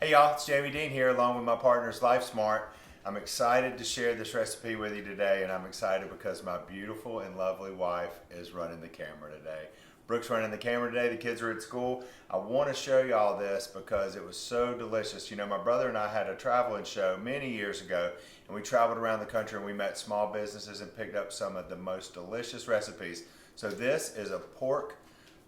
Hey y'all, it's Deen here along with my partners Lifesmart. I'm excited to share this recipe with you today, and I'm excited because my beautiful and lovely wife is running the camera today. Brooke's running the camera today, the kids are at school. I want to show you all this because it was so delicious. You know, my brother and I had a traveling show many years ago, and we traveled around the country and we met small businesses and picked up some of the most delicious recipes. So this is a pork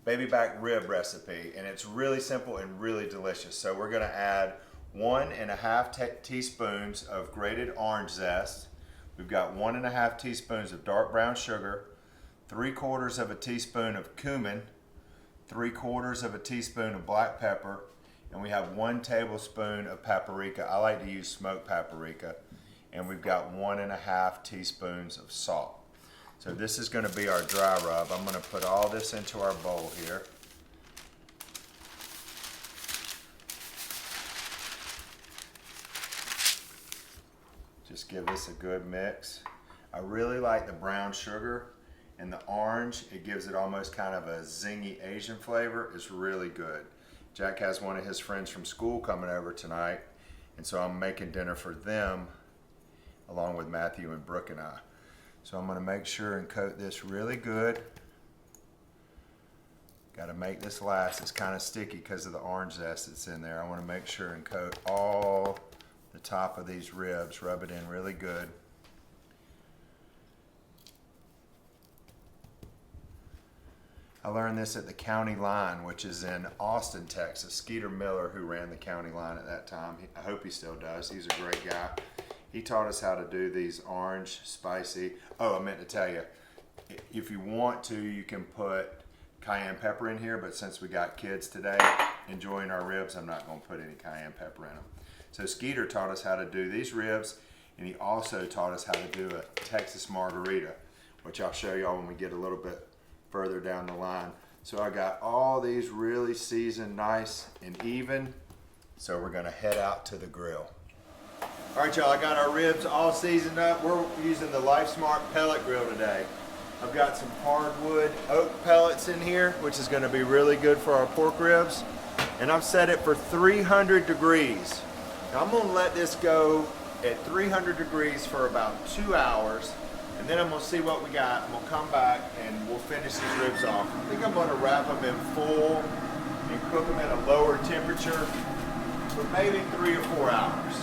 baby back rib recipe, and it's really simple and really delicious. So we're going to add 1.5 teaspoons of grated orange zest. We've got 1.5 teaspoons of dark brown sugar, 3/4 of a teaspoon of cumin, 3/4 of a teaspoon of black pepper, and we have 1 tablespoon of paprika. I like to use smoked paprika, and we've got 1.5 teaspoons of salt. So this is going to be our dry rub. I'm going to put all this into our bowl here. Just give this a good mix. I really like the brown sugar and the orange. It gives it almost kind of a zingy Asian flavor. It's really good. Jack has one of his friends from school coming over tonight, and so I'm making dinner for them along with Matthew and Brooke and I. So I'm going to make sure and coat this really good. Got to make this last. It's kind of sticky because of the orange zest that's in there. I want to make sure and coat all the top of these ribs. Rub it in really good. I learned this at the county line, which is in Austin, Texas. Skeeter Miller, who ran the county line at that time, I hope he still does. He's a great guy. He taught us how to do these orange, spicy. Oh, I meant to tell you, if you want to, you can put cayenne pepper in here, but since we got kids today enjoying our ribs, I'm not going to put any cayenne pepper in them. So Skeeter taught us how to do these ribs, and he also taught us how to do a Texas margarita, which I'll show y'all when we get a little bit further down the line. So I got all these really seasoned nice and even, so we're going to head out to the grill. All right, y'all, I got our ribs all seasoned up. We're using the Lifesmart Pellet grill today. I've got some hardwood oak pellets in here, which is going to be really good for our pork ribs. And I've set it for 300 degrees. Now I'm going to let this go at 300 degrees for about 2 hours. And then I'm going to see what we got, and we'll come back and we'll finish these ribs off. I think I'm going to wrap them in foil and cook them at a lower temperature for maybe 3 or 4 hours.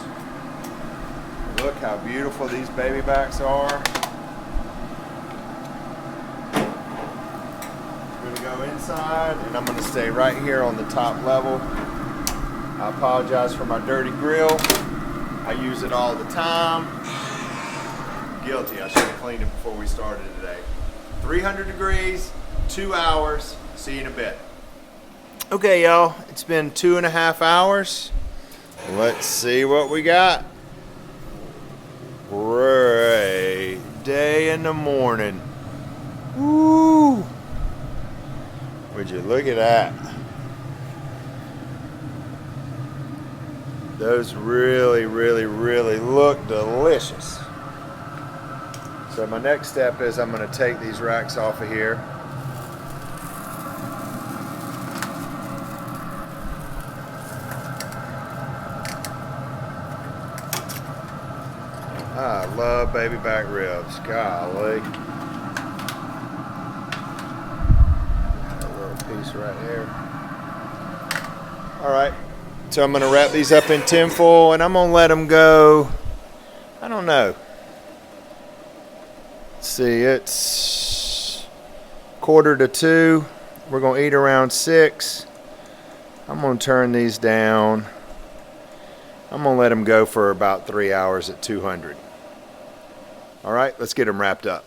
Look how beautiful these baby backs are. I'm going to go inside, and I'm going to stay right here on the top level. I apologize for my dirty grill. I use it all the time. Guilty, I should have cleaned it before we started today. 300 degrees, 2 hours. See you in a bit. Okay, y'all, it's been 2.5 hours. Let's see what we got. Great day in the morning. Woo! Would you look at that? Those really, really, really look delicious. So my next step is I'm going to take these racks off of here. I love baby back ribs. Golly. Got a little piece right here. All right. So I'm going to wrap these up in tin foil, and I'm going to let them go, I don't know. Let's see, it's 1:45. We're going to eat around 6. I'm going to turn these down. I'm going to let them go for about 3 hours at 200. All right, let's get them wrapped up.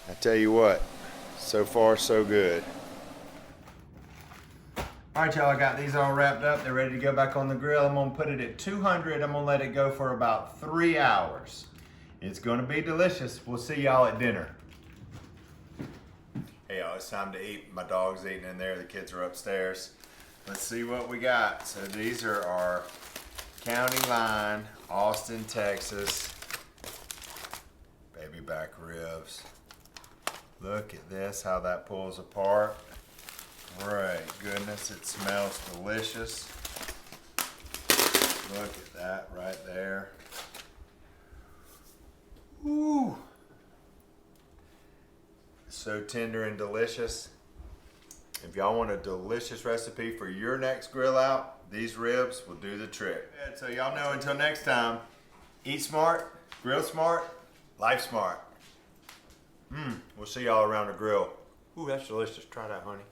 I tell you what, so far so good. All right, y'all, I got these all wrapped up. They're ready to go back on the grill. I'm going to put it at 200. I'm going to let it go for about 3 hours. It's going to be delicious. We'll see y'all at dinner. Hey, y'all, it's time to eat. My dog's eating in there. The kids are upstairs. Let's see what we got. So these are our county line, Austin, Texas, baby ugly back ribs. Look at this, how that pulls apart. Great goodness, it smells delicious. Look at that right there. Woo! So tender and delicious. If y'all want a delicious recipe for your next grill out, these ribs will do the trick. So y'all know, until next time, eat smart, grill smart, life smart. We'll see y'all around the grill. Ooh, that's delicious. Try that, honey.